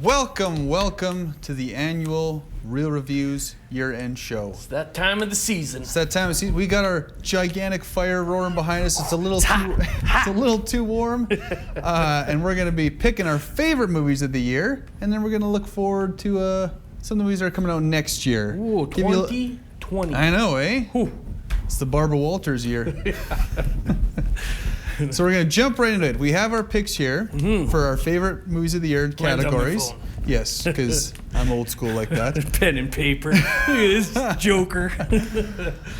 Welcome to the annual Real Reviews year-end show. It's that time of the season. It's that time of season. We got our gigantic fire roaring behind us. It's a little too warm, and we're gonna be picking our favorite movies of the year, and then we're gonna look forward to some of the movies that are coming out next year. Ooh, 2020. I know, eh? Ooh. It's the Barbara Walters year. So we're gonna jump right into it. We have our picks here for our favorite movies of the year categories. Yes, because I'm old school like that. Pen and paper. Look at this Joker.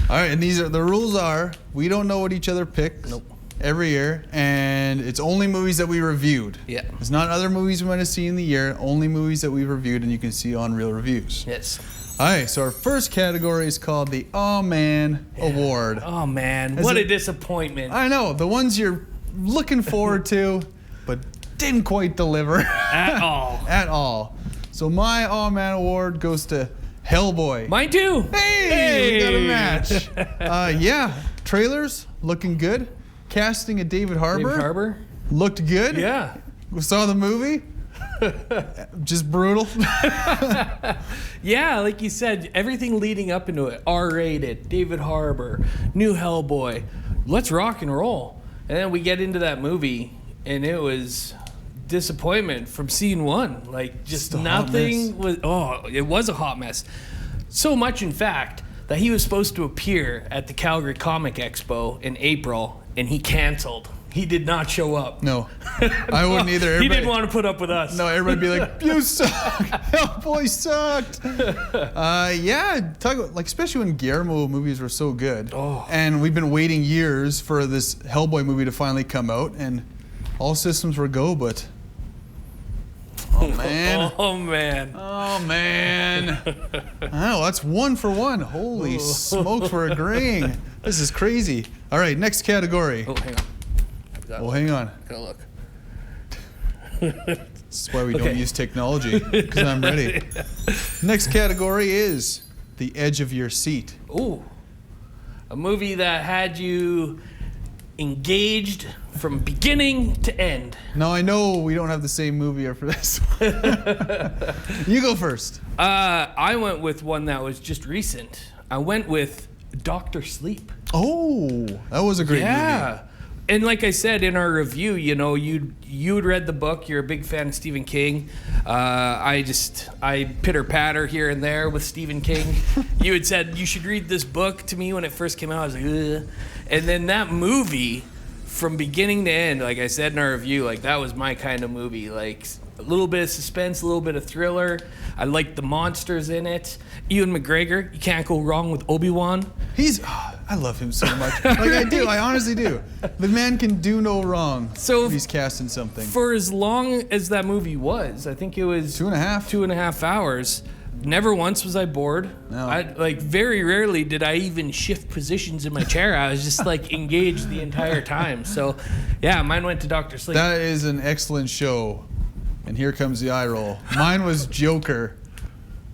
All right, and the rules are we don't know what each other picks every year, and it's only movies that we reviewed. Yeah. It's not other movies we might have seen in the year, only movies that we reviewed and you can see on Real Reviews. Yes. All right, so our first category is called the Oh Man Award. Oh man, what a disappointment. I know, the ones you're looking forward to, but didn't quite deliver. At all. At all. So my Oh Man Award goes to Hellboy. Mine too. Hey, we got a match. Yeah, trailers looking good. Casting of David Harbour. David Harbour. Looked good. Yeah. We saw the movie. Just brutal. Yeah, like you said, everything leading up into it. R-rated, David Harbour, new Hellboy. Let's rock and roll. And then we get into that movie, and it was disappointment from scene one. Like, just nothing was. Oh, it was a hot mess. So much, in fact, that he was supposed to appear at the Calgary Comic Expo in April, and he canceled. He did not show up. No, I wouldn't either. He didn't want to put up with us. No, everybody'd be like, "You suck! Hellboy sucked." Yeah, talk about, like, especially when Guillermo movies were so good. Oh. And we've been waiting years for this Hellboy movie to finally come out, and all systems were go, but oh man, Oh man. oh man. Oh, that's 1 for 1. Holy smokes, we're agreeing. This is crazy. All right, next category. Oh, hang on. Well, hang on. Gotta look. This is why we don't use technology, because I'm ready. Next category is The Edge of Your Seat. Ooh, a movie that had you engaged from beginning to end. Now, I know we don't have the same movie for this. You go first. I went with one that was just recent. I went with Dr. Sleep. Oh, that was a great movie. And like I said in our review, you know, you'd read the book. You're a big fan of Stephen King. I pitter patter here and there with Stephen King. You had said you should read this book to me when it first came out. I was like, ugh. And then that movie, from beginning to end, like I said in our review, like that was my kind of movie. Like a little bit of suspense, a little bit of thriller. I liked the monsters in it. Ewan McGregor, you can't go wrong with Obi-Wan. I love him so much. Like I do, I honestly do. The man can do no wrong. So when he's casting something. For as long as that movie was, I think it was 2.5. 2.5 hours. Never once was I bored. No. Very rarely did I even shift positions in my chair. I was just like engaged the entire time. So, yeah, mine went to Dr. Sleep. That is an excellent show. And here comes the eye roll. Mine was Joker.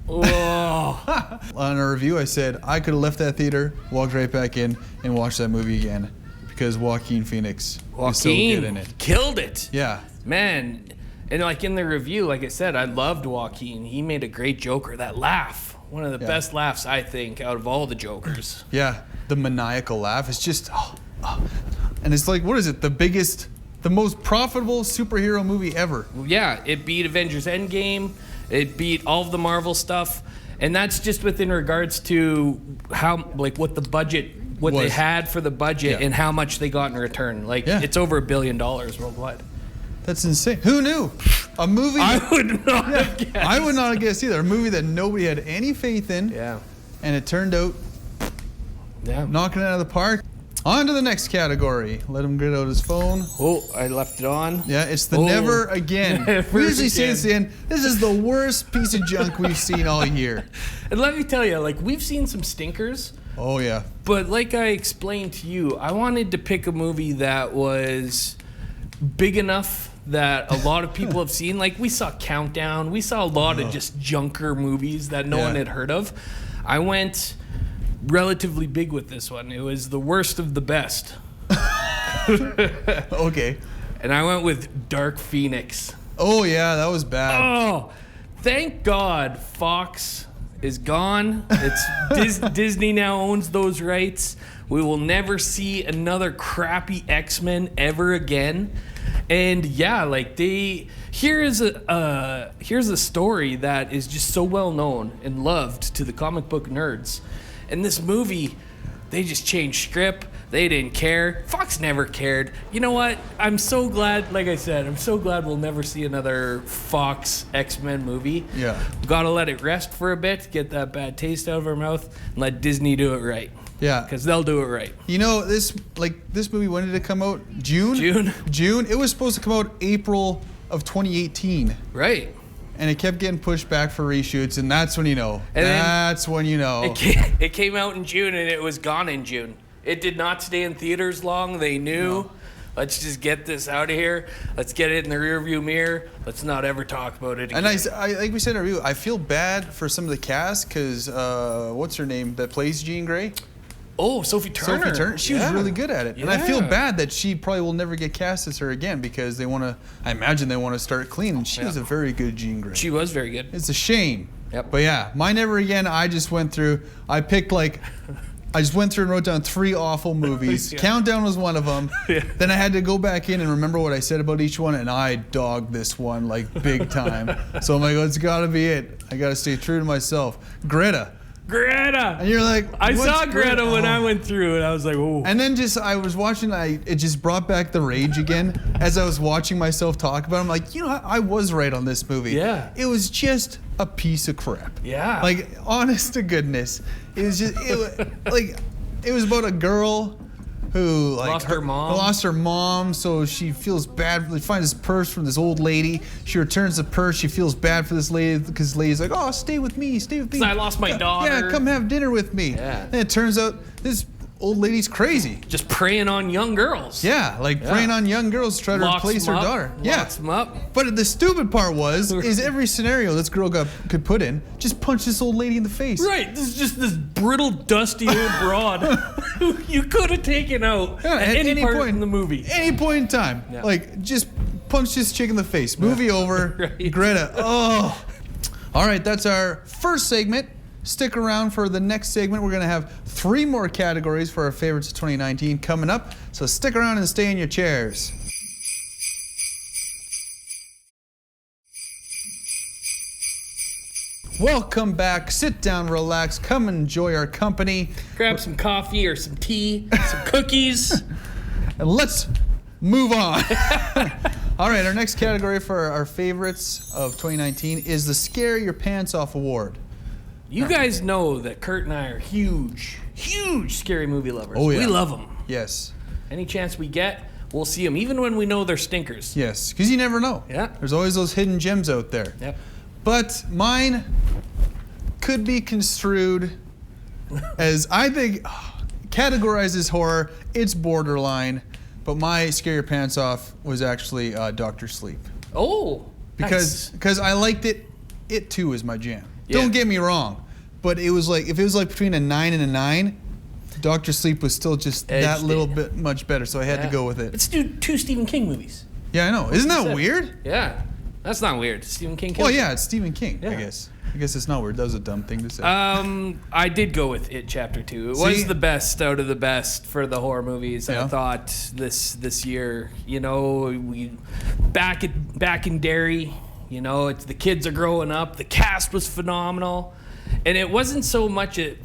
Oh. On a review, I said I could have left that theater, walked right back in, and watched that movie again because Joaquin Phoenix is so good in it. Killed it. Yeah. Man. And like in the review, like I said, I loved Joaquin. He made a great Joker. That laugh, one of the best laughs, I think, out of all the Jokers. Yeah, the maniacal laugh is just, and it's like, what is it? The most profitable superhero movie ever. Yeah, it beat Avengers Endgame. It beat all of the Marvel stuff. And that's just within regards to how, like, what the budget, what they had for the budget and how much they got in return. Like, it's over $1 billion worldwide. That's insane. Who knew? A movie I would not have guessed. I would not have guessed either. A movie that nobody had any faith in. Yeah. And it turned out knocking it out of the park. On to the next category. Let him get out his phone. Oh, I left it on. Yeah, it's the Never Again. We usually say it's the end. This is the worst piece of junk we've seen all year. And let me tell you, like, we've seen some stinkers. Oh, yeah. But like I explained to you, I wanted to pick a movie that was big enough that a lot of people have seen. Like, we saw Countdown. We saw a lot of just junker movies that no one had heard of. I went relatively big with this one. It was the worst of the best. Okay. And I went with Dark Phoenix. Oh yeah, that was bad. Oh, thank God Fox is gone. It's Disney now owns those rights. We will never see another crappy X-Men ever again. And yeah, like here's a story that is just so well known and loved to the comic book nerds. And this movie, they just changed script. They didn't care. Fox never cared. You know what? I'm so glad, like I said, I'm so glad we'll never see another Fox X-Men movie. Yeah. Gotta let it rest for a bit, get that bad taste out of our mouth, and let Disney do it right. Yeah. Because they'll do it right. You know, this movie, when did it come out? June? June. It was supposed to come out April of 2018. Right. And it kept getting pushed back for reshoots, and that's when you know. And that's when you know. It came out in June, and it was gone in June. It did not stay in theaters long. They knew, No. Let's just get this out of here. Let's get it in the rearview mirror. Let's not ever talk about it again. And I like we said in our review, I feel bad for some of the cast because what's her name that plays Jean Grey? Oh, Sophie Turner. Sophie Turner. She was really good at it. And I feel Yeah. bad that she probably will never get cast as her again because I imagine they want to start clean. And she was a very good Jean Grey. She was very good. It's a shame. Yep. But yeah, my never again. I just went through and wrote down 3 awful movies. Yeah. Countdown was one of them. Yeah. Then I had to go back in and remember what I said about each one, and I dogged this one like big time. So I'm like, it's got to be it. I got to stay true to myself. Greta. And you're like, I what's saw Greta when Oh. I went through, and I was like, oh. And then I was watching, it just brought back the rage again as I was watching myself talk about it. I'm like, you know, I was right on this movie. Yeah. It was just a piece of crap. Yeah. Like, honest to goodness. It was just, it was about a girl who Lost her mom. lost her mom, so she feels bad. They find this purse from this old lady. She returns the purse. She feels bad for this lady because the lady's like, "Oh, stay with me, stay with me." 'Cause I lost my daughter. Yeah, come have dinner with me. Yeah. And it turns out this old lady's crazy. Just preying on young girls. Yeah, preying on young girls to try to Locks replace her them up, daughter. Locks them up. But the stupid part is every scenario this girl could put in, just punch this old lady in the face. Right, this is just this brittle, dusty old broad who you could have taken out Yeah, at any part point in the movie. Any point in time. Yeah. Like, just punch this chick in the face. Movie over. Right. Greta. Oh. All right, that's our first segment. Stick around for the next segment. We're going to have 3 more categories for our favorites of 2019 coming up. So stick around and stay in your chairs. Welcome back. Sit down, relax, come enjoy our company. Grab some coffee or some tea, some cookies. And let's move on. All right, our next category for our favorites of 2019 is the Scare Your Pants Off Award. You guys know that Kurt and I are huge scary movie lovers. Oh, yeah. We love them. Yes. Any chance we get, we'll see them, even when we know they're stinkers. Yes, because you never know. Yeah. There's always those hidden gems out there. Yep. But mine could be construed as, I think, categorized as horror. It's borderline. But my Scare Your Pants Off was actually Dr. Sleep. Oh, nice. Because I liked it. It too is my jam. Yeah. Don't get me wrong. But it was like, if it was like between a 9 and a 9, Dr. Sleep was still just that Edged little it. bit much better. So I had to go with it. Let's do 2 Stephen King movies. Yeah, I know. Isn't that said. weird? Yeah, that's not weird. Stephen King. Well, kills yeah, it's Stephen King, I Yeah. guess. I guess it's not weird. That was a dumb thing to say. I did go with It Chapter 2. It See? was the best out of the best for the horror movies. Yeah. I thought this year. You know, we back in Derry. You know, it's the kids are growing up. The cast was phenomenal, and it wasn't so much it.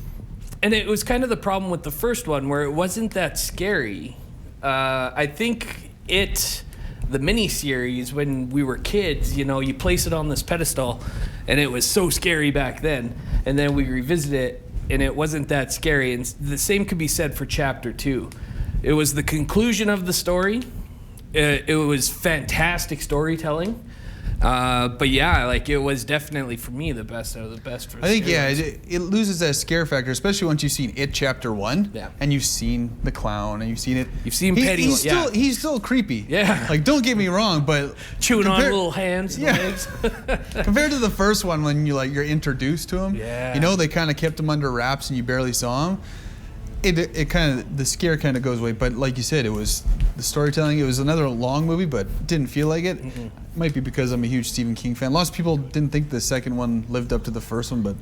And it was kind of the problem with the first one where it wasn't that scary. I think the miniseries, when we were kids, you know, you place it on this pedestal, and it was so scary back then. And then we revisit it, and it wasn't that scary. And the same could be said for Chapter 2. It was the conclusion of the story. It was fantastic storytelling. But yeah, like it was definitely for me the best out of the best. For I think, scary yeah, ones. it loses that scare factor, especially once you've seen It Chapter 1. Yeah. And you've seen the clown, and you've seen it. You've seen Pennywise, He's still creepy. Yeah. Like, don't get me wrong, but chewing on little hands and Yeah. legs. compared to the first one when you're introduced to him, Yeah. you know, they kind of kept him under wraps and you barely saw him. it kind of, the scare kind of goes away, but like you said, it was the storytelling. It was another long movie, but didn't feel like it. Might be because I'm a huge Stephen King fan. Lots of people didn't think the second one lived up to the first one, but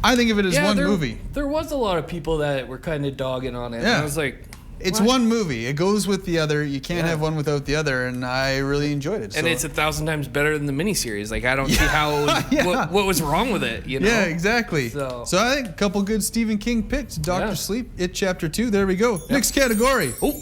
I think of it as one movie. There was a lot of people that were kind of dogging on it. Yeah. And I was like, it's what? one movie. It goes with the other. You can't have one without the other, and I really enjoyed it. And so. it's 1,000 times better than the miniseries. Like, I don't see how what was wrong with it. You know? Yeah, exactly. So I think a couple good Stephen King picks. Doctor Sleep, It Chapter 2. There we go. Next category. Oh,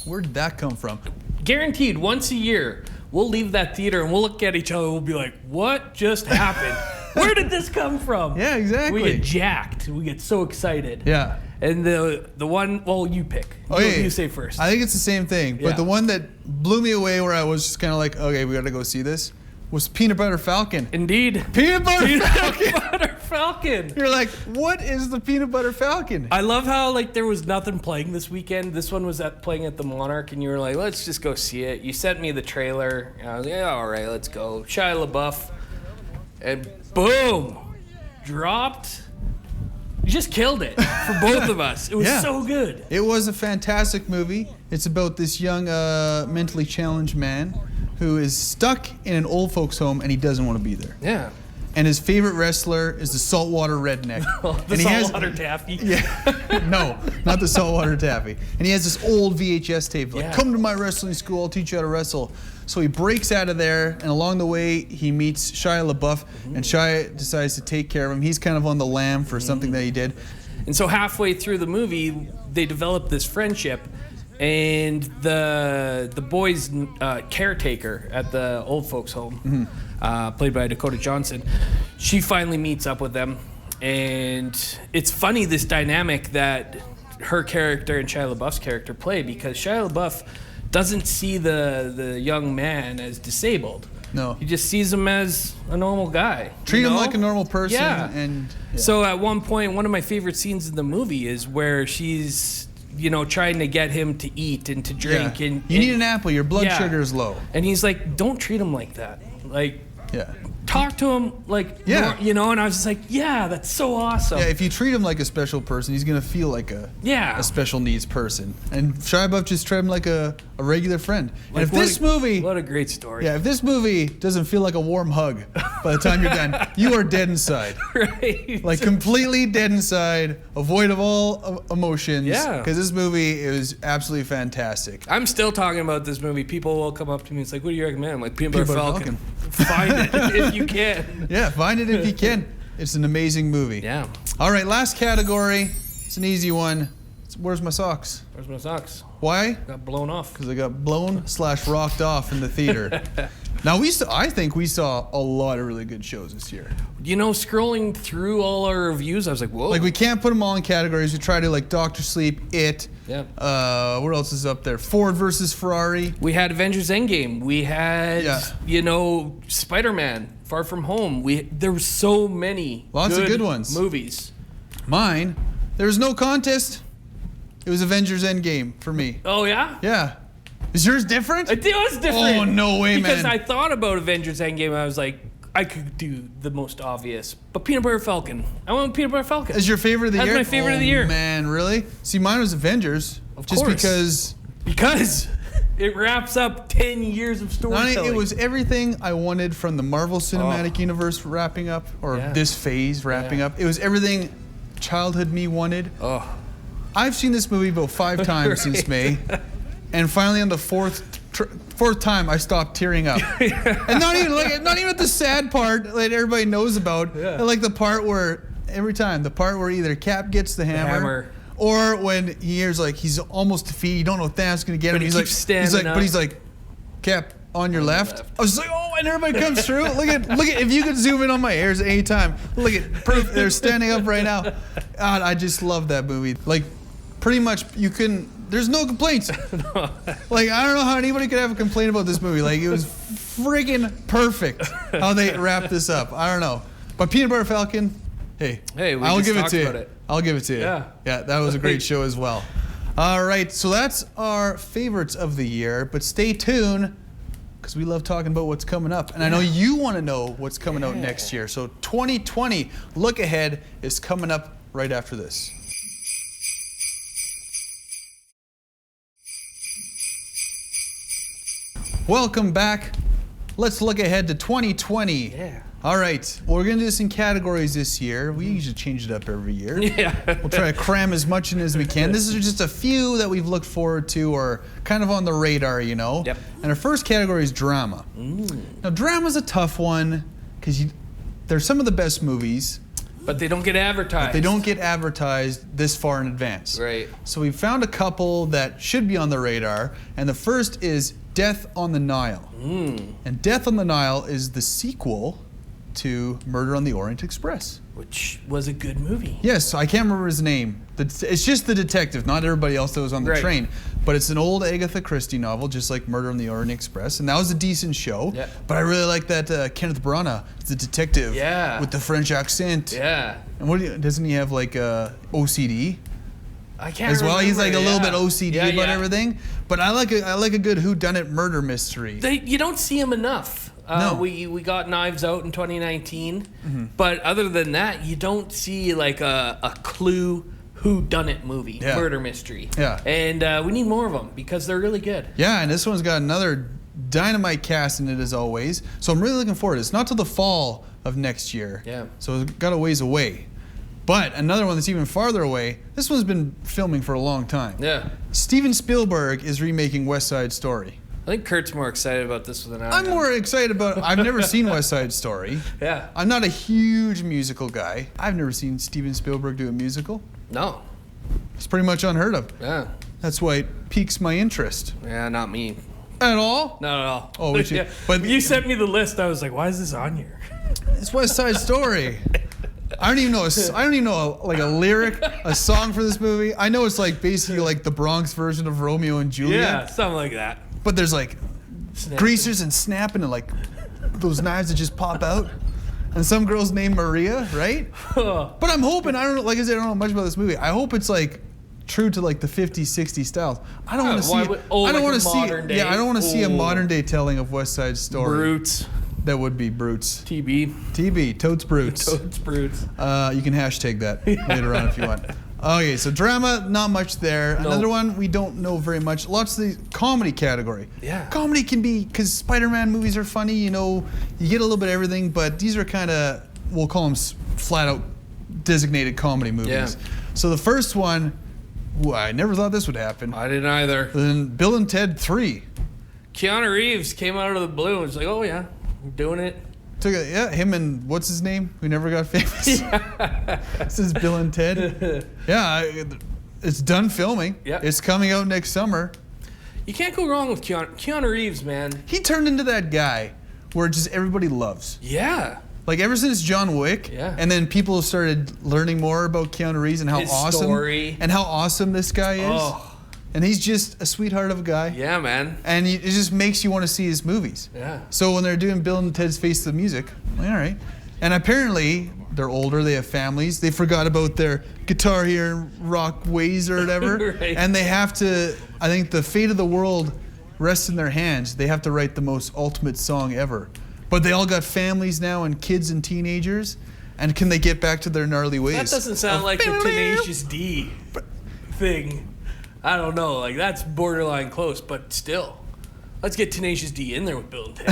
Where did that come from? guaranteed once a year we'll leave that theater and we'll look at each other and we'll be like, what just happened? Where did this come from? Yeah, exactly. We get jacked. We get so excited. Yeah. And the one, well, you pick. You say first. I think it's the same thing, but the one that blew me away where I was just kind of like, okay, we got to go see this, was Peanut Butter Falcon. Indeed. Peanut Butter Falcon. Peanut Butter Falcon. You're like, what is the Peanut Butter Falcon? I love how like there was nothing playing this weekend. This one was playing at the Monarch, and you were like, let's just go see it. You sent me the trailer. And I was like, yeah, all right, let's go. Shia LaBeouf, and boom, dropped. You just killed it for both of us. It was so good. It was a fantastic movie. It's about this young, mentally challenged man who is stuck in an old folks' home and he doesn't want to be there. Yeah. And his favorite wrestler is the saltwater redneck. The saltwater taffy. Yeah. No, not the saltwater taffy. And he has this old VHS tape, like, come to my wrestling school, I'll teach you how to wrestle. So he breaks out of there, and along the way, he meets Shia LaBeouf, and Shia decides to take care of him. He's kind of on the lam for something that he did. And so halfway through the movie, they develop this friendship, and the boy's caretaker at the old folks' home, played by Dakota Johnson, she finally meets up with them. And it's funny, this dynamic that her character and Shia LaBeouf's character play, because Shia LaBeouf doesn't see the young man as disabled. No. He just sees him as a normal guy. Treat him like a normal person. Yeah. And So at one point, one of my favorite scenes in the movie is where she's, trying to get him to eat and to drink. And you need an apple. Your blood sugar is low. And he's like, don't treat him like that. Like, Yeah. talk to him like, and I was just like, yeah, that's so awesome. Yeah, if you treat him like a special person, he's gonna feel like a special needs person. And Shia LaBeouf just treated him like a regular friend. Like, and if this movie, what a great story. if this movie doesn't feel like a warm hug by the time you're done, you are dead inside. Right. Like completely dead inside, void of all emotions. Yeah. Because this movie is absolutely fantastic. I'm still talking about this movie. People will come up to me and it's like, what do you recommend? I'm like, Peanut Butter Butter Falcon. Find it if you can. Yeah, find it if you can. It's an amazing movie. Yeah. All right, last category. It's an easy one. Where's my socks? Where's my socks? Why? Got blown off. Because I got blown/rocked off in the theater. Now I think we saw a lot of really good shows this year. Scrolling through all our reviews, I was like, whoa. Like we can't put them all in categories. We try to Doctor Sleep, It. Yeah. What else is up there? Ford versus Ferrari. We had Avengers Endgame. We had, Spider-Man, Far From Home. There were so many Lots of good ones. Movies. Mine, there was no contest. It was Avengers Endgame for me. Oh, yeah? Yeah. Is yours different? It was different. Oh, no way, because man. I thought about Avengers Endgame. I was like, I could do the most obvious. But Peanut Butter Falcon. I want Peanut Butter Falcon. Is your favorite of the year? That's my favorite of the year. Oh, man, really? See, mine was Avengers. Of just course. Because it wraps up 10 years of storytelling. It was everything I wanted from the Marvel Cinematic Universe wrapping up, or this phase wrapping up. It was everything childhood me wanted. Oh. I've seen this movie about 5 times since May, and finally on the fourth time I stopped tearing up. And not even at the sad part that everybody knows about. Yeah. Like the part where either Cap gets the hammer. Or when he hears he's almost defeated, you don't know if Thanos gonna get him. But he's like, Cap, on your left. I was just like, oh, and everybody comes through. Look at if you could zoom in on my hairs at any time. Look at proof. They're standing up right now. God, I just love that movie. Like, pretty much there's no complaints. No. Like, I don't know how anybody could have a complaint about this movie. Like, it was freaking perfect how they wrapped this up. I don't know. But Peanut Butter Falcon, hey, I'll give it to you. I'll give it to you. Yeah. Yeah, that was a great show as well. All right, so that's our favorites of the year. But stay tuned, because we love talking about what's coming up. And I know you want to know what's coming out next year. So 2020, look ahead, is coming up right after this. Welcome back. Let's look ahead to 2020. Yeah. All right. Well, we're going to do this in categories this year. We usually change it up every year. Yeah. We'll try to cram as much in as we can. This is just a few that we've looked forward to or kind of on the radar, you know? Yep. And our first category is drama. Now, drama's a tough one because they're some of the best movies. But they don't get advertised. They don't get advertised this far in advance. Right. So we found a couple that should be on the radar, and the first is Death on the Nile. And Death on the Nile is the sequel to Murder on the Orient Express. Which was a good movie. Yes, I can't remember his name. It's just the detective, not everybody else that was on the Right. train. But it's an old Agatha Christie novel, just like Murder on the Orient Express, and that was a decent show. Yeah. But I really like that Kenneth Branagh, the detective, Yeah. with the French accent. Yeah. And doesn't he have like OCD I can't as well? He's like remember, a little yeah. bit OCD Yeah, about yeah. everything. But I like a good whodunit murder mystery. You don't see him enough. No. We got Knives Out in 2019, but other than that, you don't see like a Clue whodunit movie, Yeah. murder mystery. Yeah. And we need more of them because they're really good. Yeah, and this one's got another dynamite cast in it as always. So I'm really looking forward to it. It's not till the fall of next year. Yeah. So it's got a ways away. But another one that's even farther away, this one's been filming for a long time. Yeah. Steven Spielberg is remaking West Side Story. I think Kurt's more excited about this than I am. I'm more excited about I've never seen West Side Story. Yeah. I'm not a huge musical guy. I've never seen Steven Spielberg do a musical. No. It's pretty much unheard of. Yeah. That's why it piques my interest. Yeah, not me. At all? Not at all. Oh, we should- yeah. but- But you sent me the list. I was like, why is this on here? It's West Side Story. I don't even know a lyric, a song for this movie. I know it's like basically like the Bronx version of Romeo and Juliet. Yeah, something like that. But there's like Snap. greasers and snapping and like those knives that just pop out. And some girl's named Maria, right? But I'm hoping, I don't know, like I said, I don't know much about this movie. I hope it's like true to like the 50s, 60s styles. I don't want to why see would- oh, I don't like want a to see modern day? I don't want to see a Oh. modern day telling of West Side Story. Brutes. That would be Brutes. TB. TB, Totes Brutes. Toads Brutes. You can hashtag that later on if you want. Okay, so drama, not much there. No. Another one we don't know very much. Lots of the comedy category. Yeah. Comedy can be, because Spider-Man movies are funny, you know, you get a little bit of everything, but these are kind of, we'll call them flat out designated comedy movies. Yeah. So the first one, ooh, I never thought this would happen. I didn't either. Then Bill and Ted 3. Keanu Reeves came out of the blue and was like, oh yeah, we're doing it. Him and what's his name? Who never got famous. This is Bill and Ted. Yeah, it's done filming. Yep. It's coming out next summer. You can't go wrong with Keanu Reeves, man. He turned into that guy where just everybody loves. Yeah. Like ever since John Wick, Yeah. and then people started learning more about Keanu Reeves and how His awesome story. and how awesome this guy is. Oh. And he's just a sweetheart of a guy. Yeah, man. And it just makes you want to see his movies. Yeah. So when they're doing Bill and Ted's Face the Music, all right. And apparently they're older, they have families, they forgot about their guitar here and rock ways or whatever. Right. And they have to, I think the fate of the world rests in their hands. They have to write the most ultimate song ever. But they all got families now and kids and teenagers. And can they get back to their gnarly ways? That doesn't sound like the Tenacious D thing. I don't know. Like, that's borderline close, but still. Let's get Tenacious D in there with Bill and Ted.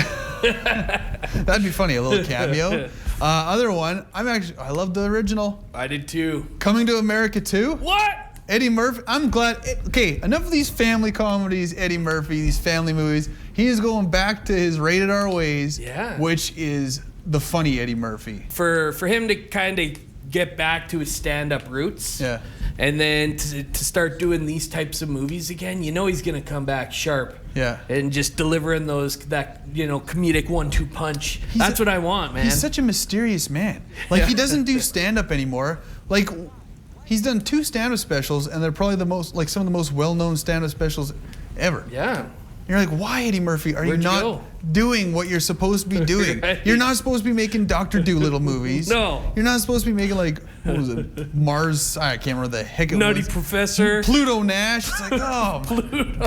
That'd be funny, a little cameo. Other one, I love the original. I did too. Coming to America 2. What? Eddie Murphy, I'm glad. Okay, enough of these family comedies, Eddie Murphy, these family movies. He is going back to his rated R ways, Yeah. which is the funny Eddie Murphy. For him to kind of get back to his stand-up roots. Yeah. And then to start doing these types of movies again, you know he's gonna come back sharp. Yeah. And just delivering that comedic 1-2 punch. That's what I want, man. He's such a mysterious man. Like, he doesn't do stand-up anymore. Like, he's done 2 stand-up specials, and they're probably some of the most well-known stand-up specials ever. Yeah. You're like, why, Eddie Murphy, are Where'd you you not go? doing what you're supposed to be doing? Right. You're not supposed to be making Dr. Doolittle movies. No. You're not supposed to be making, like, what was it? Mars, I can't remember the heck it Nutty was. Professor. Pluto Nash. It's like, oh,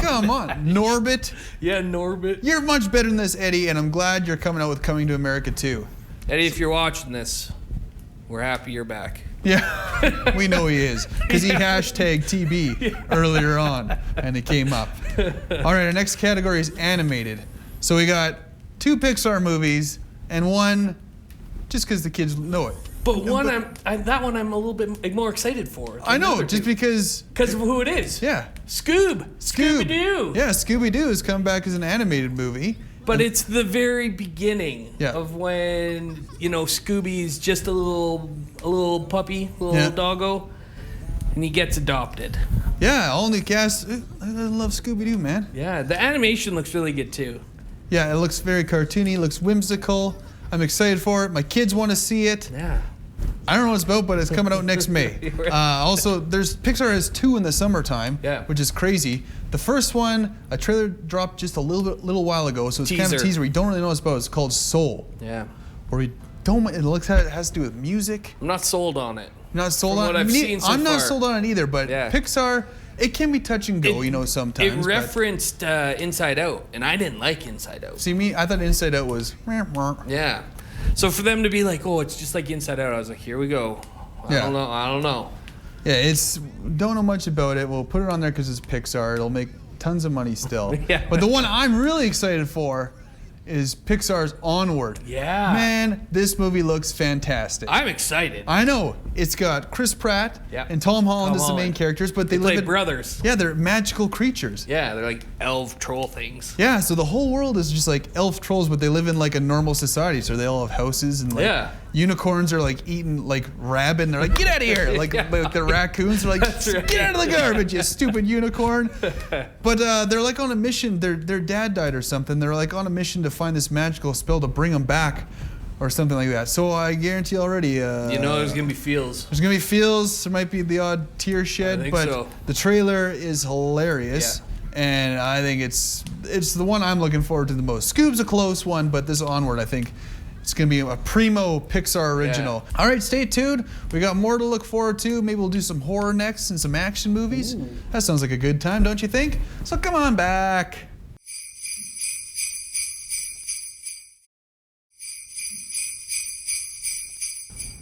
come on. Norbit. Yeah, Norbit. You're much better than this, Eddie, and I'm glad you're coming out with Coming to America 2. Eddie, if you're watching this, we're happy you're back. Yeah, we know he is, because he hashtagged TB earlier on, and it came up. All right, our next category is animated. So we got 2 Pixar movies and one just because the kids know it. But that one I'm a little bit more excited for. I know, just because of who it is. Yeah. Scooby-Doo. Yeah, Scooby-Doo has come back as an animated movie. But it's the very beginning Yeah. of when, Scooby's just a little puppy, little doggo, and he gets adopted. Yeah, all new cast. I love Scooby-Doo, man. Yeah, the animation looks really good too. Yeah, it looks very cartoony, looks whimsical. I'm excited for it. My kids want to see it. Yeah. I don't know what it's about, but it's coming out next May. Also, Pixar has 2 in the summertime, which is crazy. The first one, a trailer dropped just a little while ago, so it's kind of a teaser. We don't really know what it's about. It's called Soul. Yeah. Where it has to do with music. I'm not sold on it. You're not sold From on what it? I've seen so I'm not far. sold on it either, but Pixar, it can be touch and go, sometimes. It referenced Inside Out, and I didn't like Inside Out. See, I thought Inside Out was... Yeah. So for them to be like, oh, it's just like Inside Out, I was like, here we go. I don't know. Yeah, don't know much about it. We'll put it on there because it's Pixar. It'll make tons of money still. Yeah. But the one I'm really excited for is Pixar's Onward. Yeah. Man, this movie looks fantastic. I'm excited. I know. It's got Chris Pratt and Tom Holland as the main characters, but they play live brothers. Yeah, they're magical creatures. Yeah, they're like elf troll things. Yeah, so the whole world is just like elf trolls, but they live in like a normal society. So they all have houses and like unicorns are like eating like rabbit and they're like, get out of here. Like the raccoons are like, get out of the garbage, you stupid unicorn. But they're like on a mission. Their dad died or something. They're like on a mission to find this magical spell to bring them back or something like that. So I guarantee already. There's going to be feels. There's going to be feels. There might be the odd tear shed, but the trailer is hilarious. Yeah. And I think it's the one I'm looking forward to the most. Scoob's a close one, but this Onward, I think it's going to be a primo Pixar original. Yeah. All right, stay tuned. We got more to look forward to. Maybe we'll do some horror next and some action movies. Ooh. That sounds like a good time, don't you think? So come on back.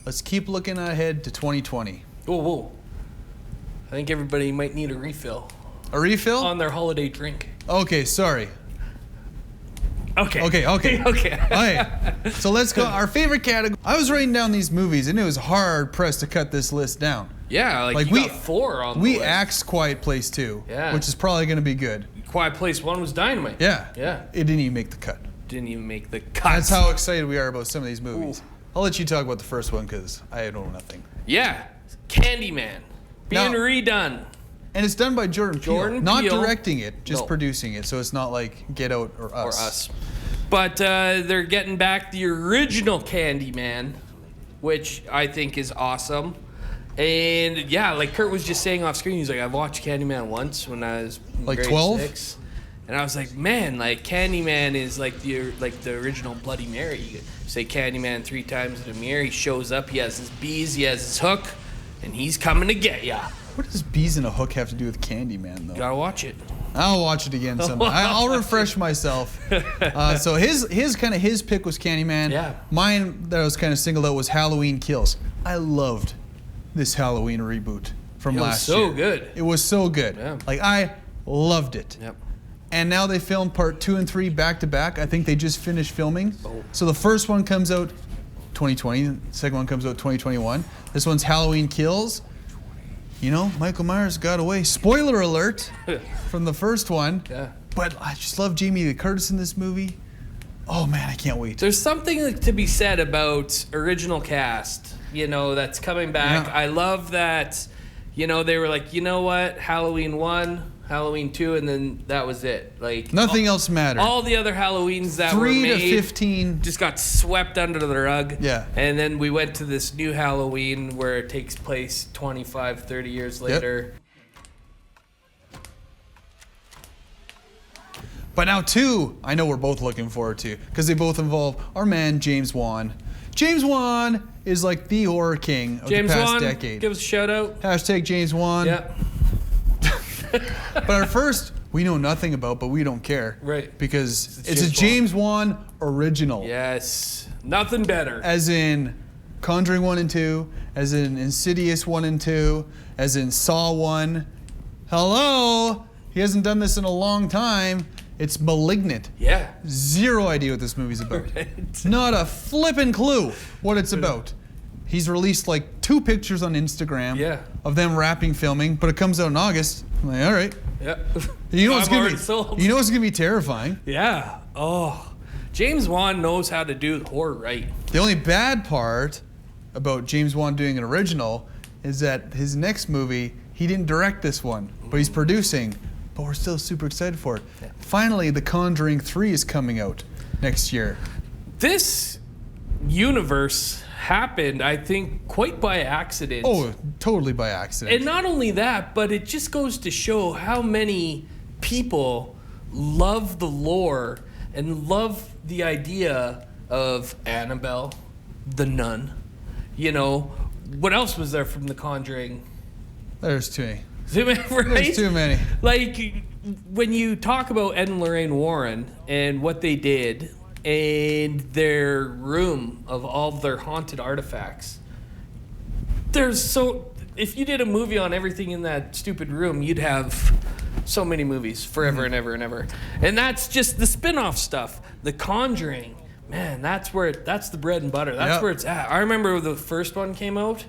Let's keep looking ahead to 2020. Whoa. I think everybody might need a refill. A refill? On their holiday drink. Okay, sorry. Okay. All right. So let's go. Our favorite category. I was writing down these movies, and it was hard pressed to cut this list down. Yeah, like you got 4 on the list. We axed Quiet Place 2, which is probably going to be good. Quiet Place 1 was dynamite. Yeah. It didn't even make the cut. That's how excited we are about some of these movies. Ooh. I'll let you talk about the first one because I know nothing. Yeah, Candyman being redone. And it's done by Jordan Peele. Not directing it, just producing it. So it's not like Get Out or Us. But they're getting back the original Candyman, which I think is awesome. And yeah, like Kurt was just saying off screen, he's like, I've watched Candyman once when I was like grade 12. 6. And I was like, man, like Candyman is like the original Bloody Mary. You say Candyman 3 times in a mirror, he shows up, he has his bees, he has his hook, and he's coming to get ya. What does bees and a hook have to do with Candyman, though? You gotta watch it. I'll watch it again sometime. I'll refresh myself. So his pick was Candyman. Yeah. Mine that I was kind of singled out was Halloween Kills. I loved this Halloween reboot from last year. It was so good. It was so good. Yeah. Like I loved it. Yep. And now they filmed part 2 and 3 back to back. I think they just finished filming. Oh. So the first one comes out 2020. The second one comes out 2021. This one's Halloween Kills. You know, Michael Myers got away. Spoiler alert from the first one. Yeah. But I just love Jamie Lee Curtis in this movie. Oh man, I can't wait. There's something to be said about original cast, that's coming back. Yeah. I love that, they were like, you know what, Halloween 1, Halloween 2, and then that was it. Like nothing else mattered. All the other Halloweens that 3 were made to 15 just got swept under the rug. Yeah. And then we went to this new Halloween where it takes place 25, 30 years later. Yep. But now 2, I know we're both looking forward to because they both involve our man James Wan. James Wan is like the horror king of the past decade. Give us a shout out. Hashtag James Wan. Yeah. But our first, we know nothing about, but we don't care. Right. Because it's a James Wan original. Yes. Nothing better. As in Conjuring 1 and 2, as in Insidious 1 and 2, as in Saw 1. Hello? He hasn't done this in a long time. It's Malignant. Yeah. Zero idea what this movie's about. Right. Not a flippin' clue what it's about. He's released like 2 pictures on Instagram Yeah. of them wrapping filming, but it comes out in August. I'm like, all right. Yeah. You know what's I'm gonna already be? sold. You know what's gonna be terrifying? Yeah. Oh, James Wan knows how to do horror right. The only bad part about James Wan doing an original is that his next movie, he didn't direct this one, but he's producing. But we're still super excited for it. Yeah. Finally, The Conjuring 3 is coming out next year. This universe happened, I think, quite by accident. Oh, totally by accident. And not only that, but it just goes to show how many people love the lore and love the idea of Annabelle, the Nun. You know, what else was there from The Conjuring? There's too many. Right? There's too many. Like, when you talk about Ed and Lorraine Warren and what they did and their room of all of their haunted artifacts, if you did a movie on everything in that stupid room, you'd have so many movies forever and ever and ever. And that's just the spin-off stuff. The Conjuring, man, that's the bread and butter. That's Yep. where it's at. I remember when the first one came out.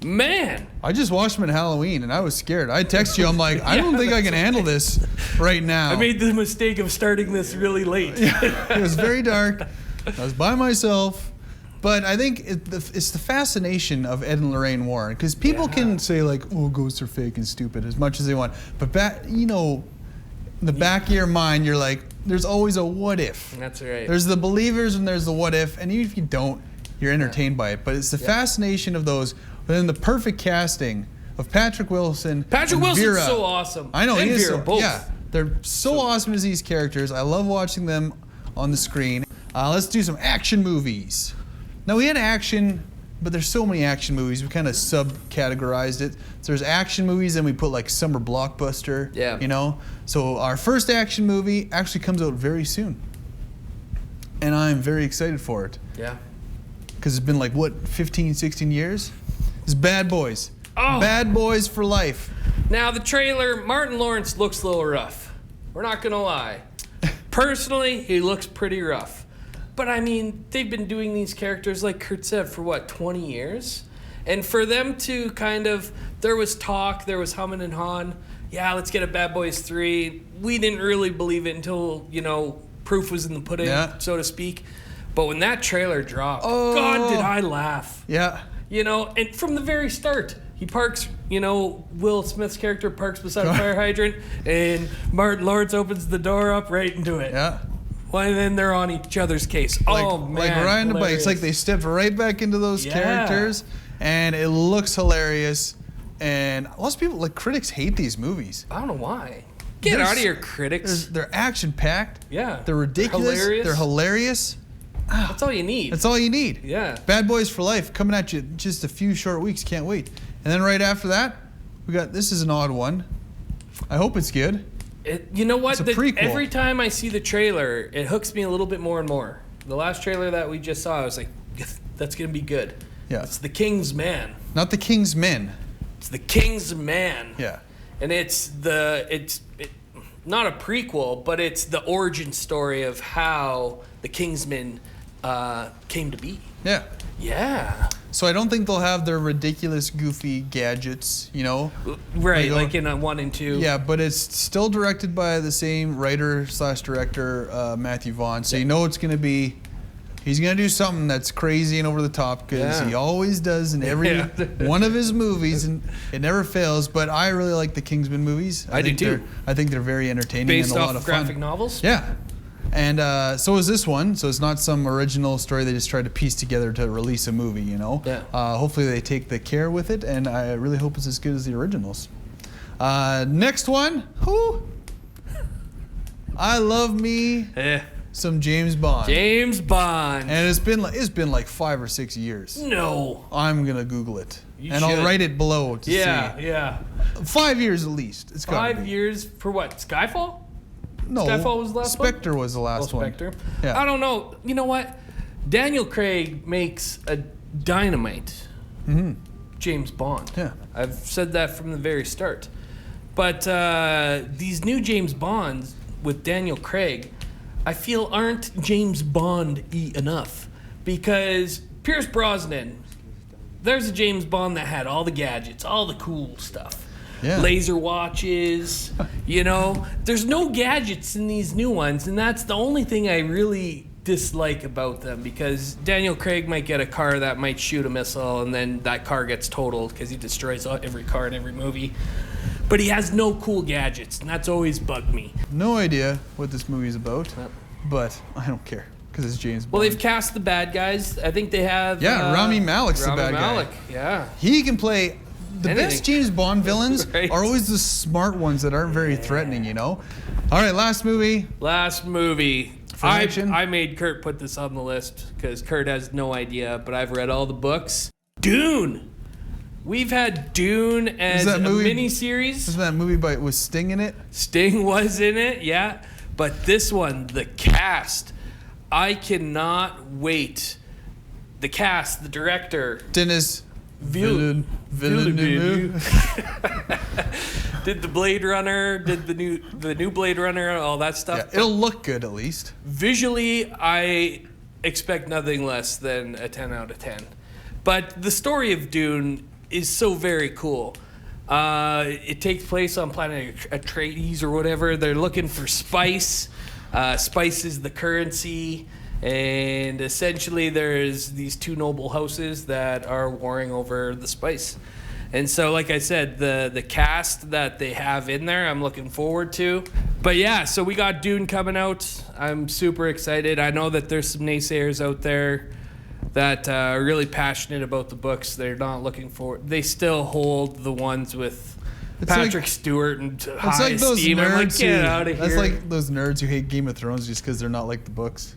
Man, I just watched them at Halloween and I was scared. I text you, I'm like, I don't think I can handle this right now. I made the mistake of starting this really late. It was very dark. I was by myself. But I think it's the fascination of Ed and Lorraine Warren, because people can say like, "Oh, ghosts are fake and stupid" as much as they want, but in the back of your mind, you're like, "There's always a what if." That's right. There's the believers and there's the what if, and even if you don't, you're entertained by it. But it's the fascination of those, within the perfect casting of Patrick Wilson. Patrick and Wilson's Vera. so awesome. I know And he is. Vera, both. Yeah, they're so awesome as these characters. I love watching them on the screen. Let's do some action movies. Now, we had action, but there's so many action movies. We kind of subcategorized it. So there's action movies, and we put like summer blockbuster. Yeah. You know? So our first action movie actually comes out very soon. And I'm very excited for it. Yeah. Because it's been like, 15, 16 years? It's Bad Boys. Oh. Bad Boys for life. Now, the trailer, Martin Lawrence looks a little rough. We're not going to lie. Personally, he looks pretty rough. But I mean, they've been doing these characters, like Kurt said, for what, 20 years? And for them to there was talk, there was humming and hawing. Yeah, let's get a Bad Boys 3. We didn't really believe it until, proof was in the pudding, so to speak. But when that trailer dropped, God, did I laugh. Yeah. And from the very start, he parks, Will Smith's character parks beside a fire hydrant, and Martin Lawrence opens the door up right into it. Yeah. Well, and then they're on each other's case. Man. Like riding a bike. It's like they stepped right back into those characters, and it looks hilarious. And lots of people, like critics, hate these movies. I don't know why. Get out of here, critics. They're action-packed. Yeah. They're ridiculous. They're hilarious. That's all you need. That's all you need. Yeah. Bad Boys for Life coming at you in just a few short weeks. Can't wait. And then right after that, this is an odd one. I hope it's good. You know what? It's a prequel. Every time I see the trailer, it hooks me a little bit more and more. The last trailer that we just saw, I was like, that's going to be good. Yeah. It's The King's Man. Not The King's Men. It's The King's Man. Yeah. And it's not a prequel, but it's the origin story of how the Kingsmen came to be. Yeah. Yeah. So I don't think they'll have their ridiculous, goofy gadgets, Right, like in 1 and 2. Yeah, but it's still directed by the same writer/director, Matthew Vaughn. So it's going to be, he's going to do something that's crazy and over the top, because he always does in every one of his movies, and it never fails. But I really like the Kingsman movies. I do too. I think they're very entertaining Based and a off lot of graphic fun. novels? Yeah. And so is this one. So it's not some original story they just tried to piece together to release a movie, Yeah. Hopefully they take the care with it, and I really hope it's as good as the originals. Next one. I love me some James Bond. James Bond. And it's been like 5 or 6 years. No. I'm going to Google it. You and should. I'll write it below to see. Yeah. 5 years at least. It's got 5 years for what? Skyfall? No. Skyfall was the last one? Spectre was the last one. Spectre. Yeah. I don't know. You know what? Daniel Craig makes a dynamite James Bond. Yeah. I've said that from the very start. But these new James Bonds, with Daniel Craig, I feel aren't James Bond-y enough. Because Pierce Brosnan, there's a James Bond that had all the gadgets, all the cool stuff. Yeah. Laser watches, you know. There's no gadgets in these new ones, and that's the only thing I really dislike about them, because Daniel Craig might get a car that might shoot a missile, and then that car gets totaled because he destroys every car in every movie. But he has no cool gadgets, and that's always bugged me. No idea what this movie's about, but I don't care because it's James Bond. Well, they've cast the bad guys. I think they have... Rami Malek's the Rami bad Malek, guy. yeah. He can play... The Anything. best James Bond villains Right. are always the smart ones that aren't very threatening, you know? All right, last movie. Last movie. For action? I made Kurt put this on the list because Kurt has no idea, but I've read all the books. Dune. We've had Dune as that a movie- mini-series. Isn't that movie with Sting in it? Sting was in it, yeah. But this one, the cast, I cannot wait. The cast, the director, Denis Villeneuve. Did the Blade Runner, did the new Blade Runner, all that stuff. Yeah, it'll look good at least. Visually, I expect nothing less than a 10 out of 10. But the story of Dune is so very cool. It takes place on planet Atreides or whatever. They're looking for spice. Spice is the currency. And essentially there's these two noble houses that are warring over the spice. And so, like I said, the cast that they have in there, I'm looking forward to. But yeah, so we got Dune coming out. I'm super excited. I know that there's some naysayers out there that are really passionate about the books. They're not looking for... They still hold the ones with Patrick Stewart and high It's like those esteem. I'm like, nerds get out of here. That's like those nerds who hate Game of Thrones just because they're not like the books.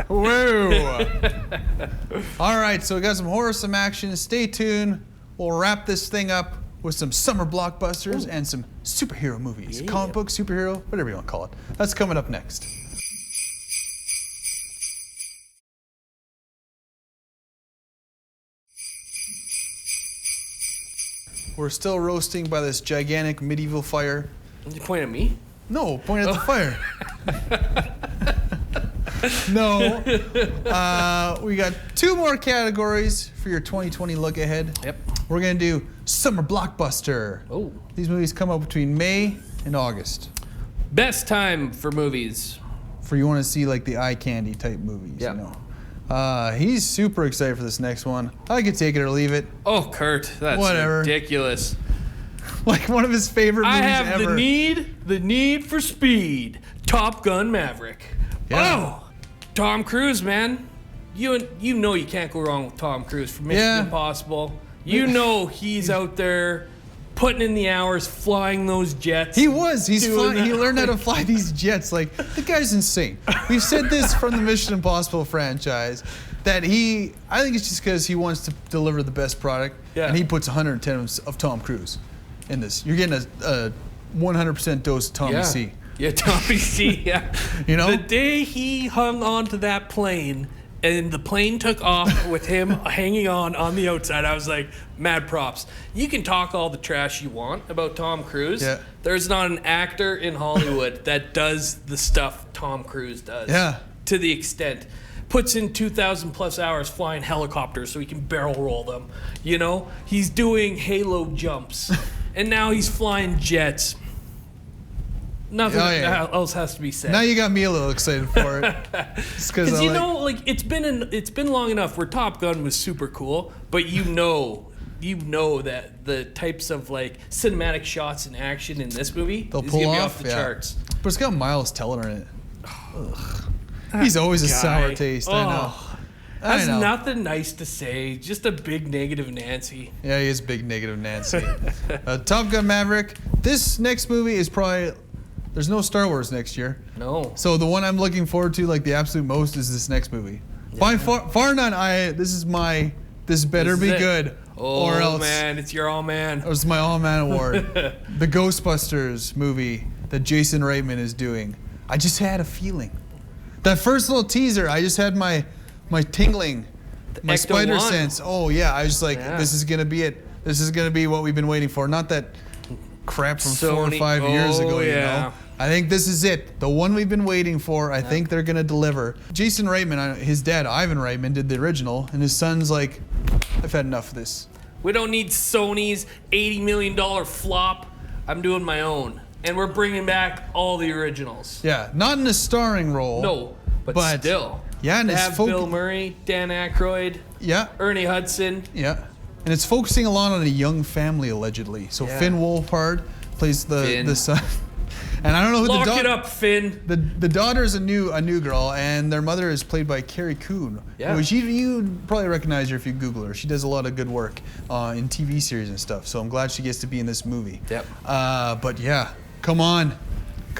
Whoa! All right, so we got some horror, some action. Stay tuned. We'll wrap this thing up with some summer blockbusters and some superhero movies. Yeah. Comic book, superhero, whatever you want to call it. That's coming up next. We're still roasting by this gigantic medieval fire. You point at me? No, point at the fire. No. We got two more categories for your 2020 look ahead. Yep. We're going to do Summer Blockbuster. Oh. These movies come out between May and August. Best time for movies. For you want to see like the eye candy type movies, Yeah. you know. He's super excited for this next one. I could take it or leave it. Oh, Kurt, that's Whatever. ridiculous. Like one of his favorite movies I have ever. the need for speed. Top Gun Maverick. Yeah. Oh, Tom Cruise, man. You know you can't go wrong with Tom Cruise from Mission Yeah. Impossible. You know he's out there putting in the hours, flying those jets. He was. He's doing flying. He that. learned how to fly these jets. Like, the guy's insane. We've said this from the Mission Impossible franchise, that I think it's just because he wants to deliver the best product, Yeah. and he puts 110 of Tom Cruise in this. You're getting a 100% dose of Tommy C. Yeah, Tommy C. Yeah. You know? The day he hung onto that plane and the plane took off with him hanging on the outside, I was like, mad props. You can talk all the trash you want about Tom Cruise. Yeah. There's not an actor in Hollywood that does the stuff Tom Cruise does. Yeah. To the extent. Puts in 2,000 plus hours flying helicopters so he can barrel roll them. You know? He's doing halo jumps. And now he's flying jets. Nothing else has to be said. Now you got me a little excited for it. Because you know, like it's been long enough where Top Gun was super cool, but you know that the types of like cinematic shots and action in this movie They'll is pull gonna be off off the yeah. charts. But it's got Miles Teller in it. Ugh. He's always a sour taste. I know. I Has know. nothing nice to say. Just a big negative Nancy. Yeah, he is big negative Nancy. Top Gun Maverick. This next movie is probably... There's no Star Wars next year. No. So the one I'm looking forward to like the absolute most is this next movie. Yeah. By far none, this better This be is it. good. Oh or else man, it's your all man. It was my all-man award. The Ghostbusters movie that Jason Reitman is doing. I just had a feeling. That first little teaser, I just had my tingling, my Ecto spider one. sense. Oh yeah, I was like, Yeah. this is gonna be it. This is gonna be what we've been waiting for. Not that crap from 4 or Sony. 5 years ago, you Yeah. know? I think this is it. The one we've been waiting for. I think they're going to deliver. Jason Reitman, his dad, Ivan Reitman, did the original, and his son's like, I've had enough of this. We don't need Sony's $80 million flop. I'm doing my own. And we're bringing back all the originals. Yeah, not in a starring role. No, but still. Yeah, and They it's have Bill Murray, Dan Aykroyd, Yeah, Ernie Hudson. yeah. And it's focusing a lot on a young family, allegedly. So Yeah. Finn Wolfhard plays the Finn. son. And I don't know who Lock the it up, Finn. The daughter's a new girl, and their mother is played by Carrie Coon, Yeah. which you probably recognize her if you Google her. She does a lot of good work in TV series and stuff. So I'm glad she gets to be in this movie. Yep. But yeah, come on.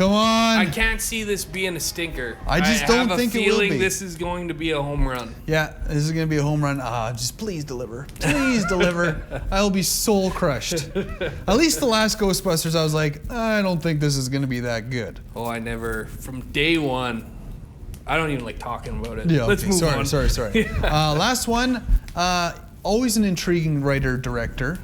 I can't see this being a stinker. I just don't think it will I have a feeling be. this is going to be a home run. Yeah, this is gonna be a home run. Just please deliver. Please deliver. I'll be soul crushed. At least the last Ghostbusters, I was like, I don't think this is gonna be that good. Oh, I never, from day one, I don't even like talking about it. Yeah, Let's okay. move on. Sorry. Last one. Always an intriguing writer-director.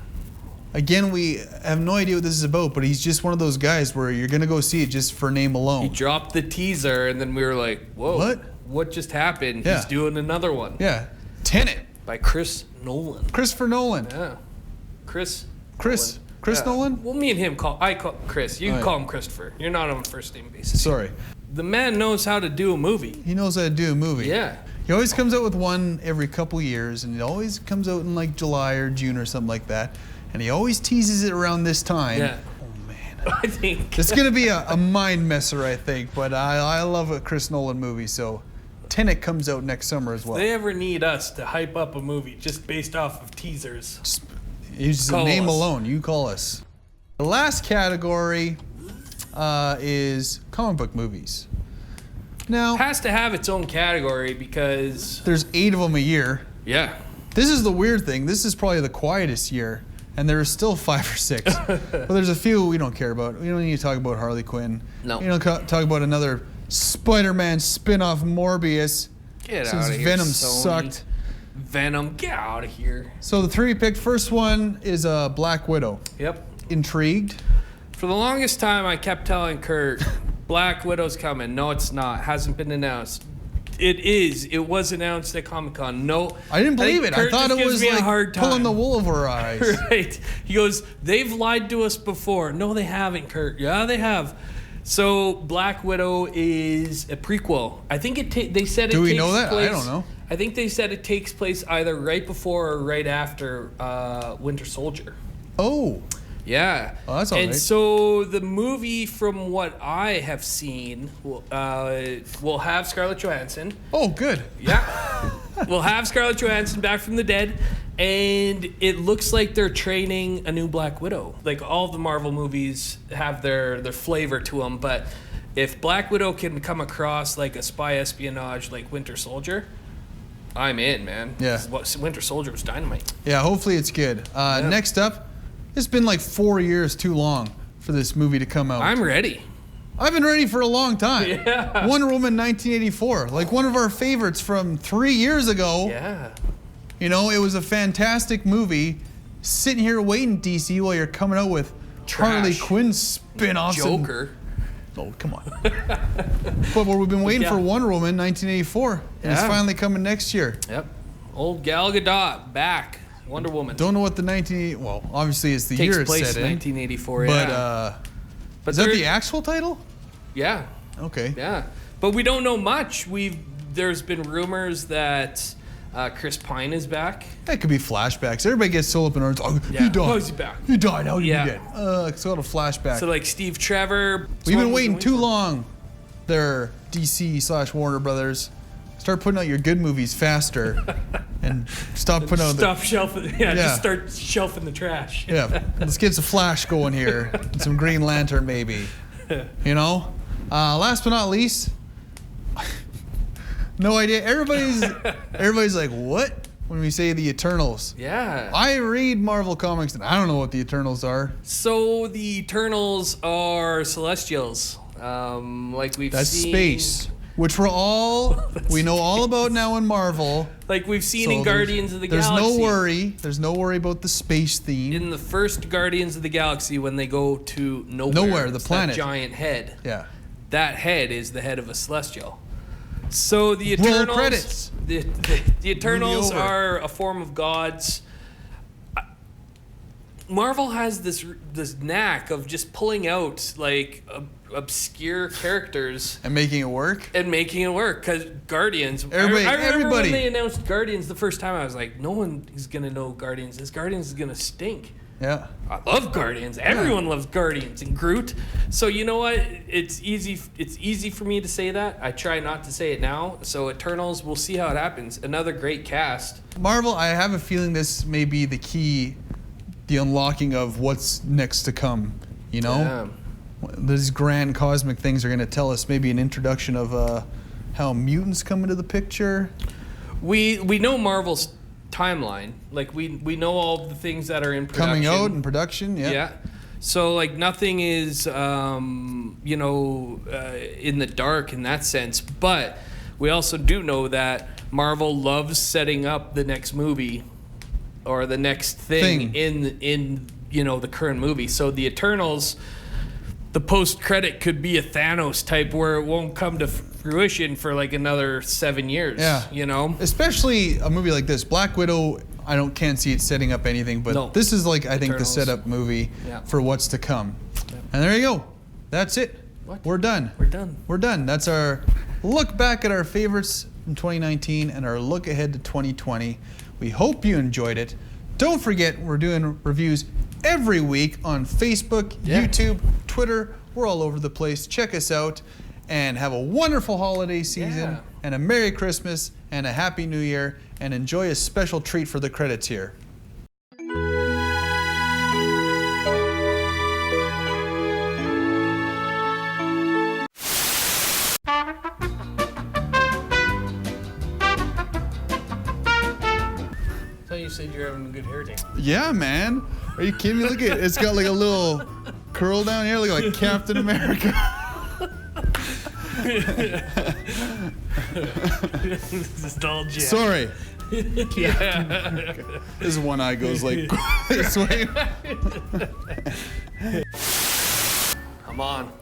Again, we have no idea what this is about, but he's just one of those guys where you're gonna go see it just for name He alone. dropped the teaser, and then we were like, whoa. What? What just happened? Yeah. He's doing another one. Yeah, Tenet. By Chris Nolan. Christopher Nolan. Yeah. Chris Chris Yeah. Nolan. Well, me and him I call Chris. You Oh, can yeah. call him Christopher. You're not on a first name basis. Sorry. The man knows how to do a movie. He knows how to do a movie. Yeah. He always comes out with one every couple years, and it always comes out in like July or June or something like that. And he always teases it around this time. Yeah. Oh man. I think. It's gonna be a mind messer, I think. But I love a Chris Nolan movie, so Tenet comes out next summer as well. If they ever need us to hype up a movie just based off of teasers. Just use the Call name us. alone. You call us. The last category is comic book movies. Now, Has to have its own category because, there's 8 of them a year. yeah. This is the weird thing. This is probably the quietest year, and there are still 5 or 6. But there's a few we don't care about. We don't need to talk about Harley Quinn. No. You don't talk about another Spider-Man spin-off Morbius. Get Since out of here. Venom Sony. sucked. Venom, get out of here. So the 3 we picked, first one is Black Widow. Yep. Intrigued? For the longest time, I kept telling Kurt, Black Widow's coming. No, it's not. Hasn't been announced. It is. It was announced at Comic-Con. No. I didn't believe think it. I Kurt thought just it gives was me a like hard pulling time. the wool over our eyes. Right. He goes, they've lied to us before. No, they haven't, Kurt. Yeah, they have. So Black Widow is a prequel. I think they said it Do we takes know that? I place- don't know. I think they said it takes place either right before or right after Winter Soldier. Oh, Yeah. Oh, that's all and right. so the movie, from what I have seen, will have Scarlett Johansson. oh, good. Yeah. We'll have Scarlett Johansson back from the dead. And it looks like they're training a new Black Widow. Like all the Marvel movies have their flavor to them. But if Black Widow can come across like a spy espionage like Winter Soldier, I'm in, man. Yeah. Winter Soldier was dynamite. Yeah, hopefully it's good. Next up, it's been like 4 years too long for this movie to come out. I'm ready. I've been ready for a long time. Yeah. Wonder Woman 1984, like one of our favorites from 3 years ago. Yeah. You know, it was a fantastic movie. Sitting here waiting, DC, while you're coming out with Harley Trash. Quinn spin-offs. and- Joker. Oh, come on. But we've been waiting for Yeah. Wonder Woman 1984, and it's Yeah. finally coming next year. Yep. Old Gal Gadot back. Wonder Woman. Don't know what the 19... Well, obviously it's the Takes year it's place set in in. 1984. But yeah. But is that there- the actual title? Yeah. Okay. Yeah. But we don't know much. There's been rumors that Chris Pine is back. That could be flashbacks. Everybody gets so up in arms. Oh, Yeah. he died. Oh, is he back? He died. How did Yeah. he get? It's got a flashback. So like Steve Trevor. We've been waiting too long. There, DC/Warner Brothers. Start putting out your good movies faster, and stop putting out Stop shelving. Yeah, Yeah. just start shelving the trash. Yeah, let's get some Flash going here, and some Green Lantern maybe. You know. Last but not least, no idea. Everybody's like, what? When we say the Eternals. Yeah. I read Marvel comics and I don't know what the Eternals are. So the Eternals are Celestials. Like we've That's seen. space. which we know all about now in Marvel. Like we've seen So in Guardians of the Galaxy. There's no worry. There's no worry about the space theme. In the first Guardians of the Galaxy, when they go to Nowhere, the it's planet. that giant head. Yeah. That head is the head of a Celestial. So the Roll Eternals. credits. The Eternals Movie over. are a form of gods. Marvel has this knack of just pulling out like obscure characters And making it work. and making it work. Because Guardians, Everybody- I remember everybody. when they announced Guardians the first time, I was like, no one is gonna know Guardians. This Guardians is gonna stink. Yeah. I love Guardians. Everyone loves Guardians and Groot. So you know what? It's easy for me to say that. I try not to say it now. So Eternals, we'll see how it happens. Another great cast. Marvel, I have a feeling this may be the key, the unlocking of what's next to come. You know? These grand cosmic things are going to tell us maybe an introduction of how mutants come into the picture. We know Marvel's timeline. Like we know all the things that are in production. Coming out in production, yeah. Yeah. So like nothing is in the dark in that sense, but we also do know that Marvel loves setting up the next movie or the next thing. in the current movie. So the Eternals, the post credit could be a Thanos type where it won't come to fruition for like another 7 years. Yeah. You know? Especially a movie like this. Black Widow, can't see it setting up anything, but No. this is like, I think, the Eternals. setup movie Yeah. for what's to come. And there you go. That's it. What? We're done. We're done. We're done. That's our look back at our favorites from 2019 and our look ahead to 2020. We hope you enjoyed it. Don't forget, we're doing reviews every week on Facebook, Yeah. YouTube, Twitter. We're all over the place. Check us out and have a wonderful holiday season Yeah. and a Merry Christmas and a Happy New Year, and enjoy a special treat for the credits here. I thought you said you're having a good hair day. Yeah, man. Are you kidding me? Look at it. It's got like a little curl down here, like Captain America. Nostalgia. Sorry. Yeah. This one eye goes like this way. Come on.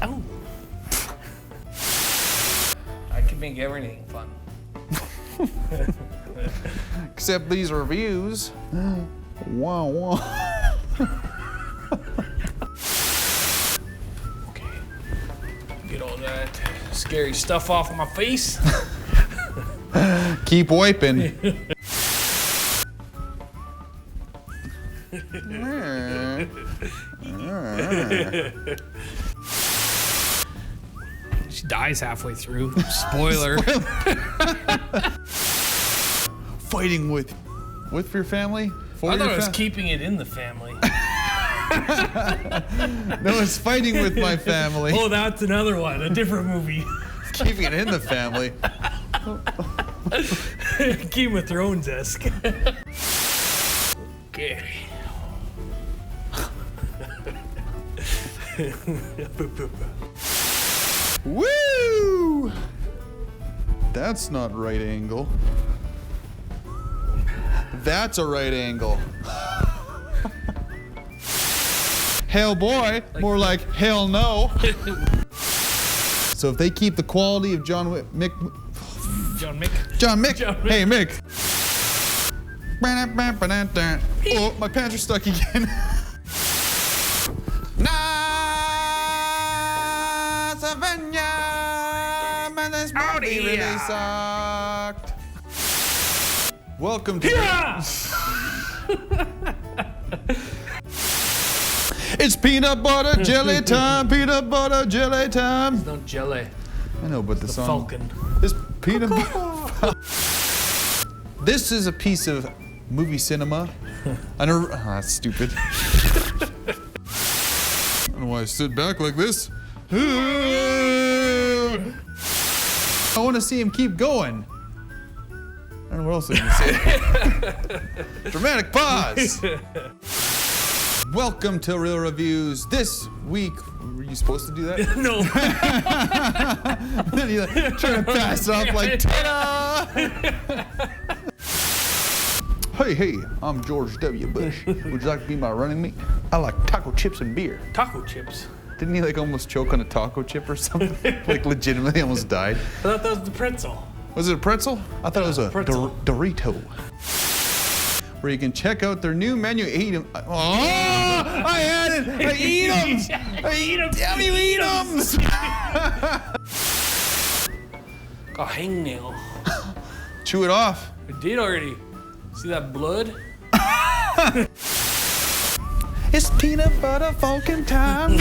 Oh. I can make everything fun. Except these reviews. Wow, wow. Okay. Get all that scary stuff off of my face. Keep wiping. She dies halfway through. Spoiler. Fighting with your family? For I your thought I was fam- keeping it in the family. No, it's fighting with my family. Oh, that's another one. A different movie. Keeping it in the family. Game of Thrones-esque. Okay. Woo! That's not right angle. That's a right angle. Hell boy, more like hell no. So if they keep the quality of John Mick. John Mick. Hey Mick. Oh, my pants are stuck again. Really sucked. Welcome to. It's peanut butter jelly time. Peanut butter jelly time. No jelly. I know, but the song. Falcon. This peanut butter. This is a piece of movie cinema. I never. Oh, that's stupid. I don't know why I stood back like this. I want to see him keep going. I don't know what else I can say. Dramatic pause. Welcome to Real Reviews. This week, were you supposed to do that? No. Then you like, try to pass off like, ta-da! Hey, I'm George W. Bush. Would you like to be my running mate? I like taco chips and beer. Taco chips. Didn't he like almost choke on a taco chip or something? Like legitimately almost died. I thought that was the pretzel. Was it a pretzel? I thought it was a pretzel. Dorito. Where you can check out their new menu. Eat them. Oh, I had it. I eat them. I eat 'em. Damn you, eat them. A hangnail. Chew it off. I did already. See that blood? It's peanut butter Falcon time.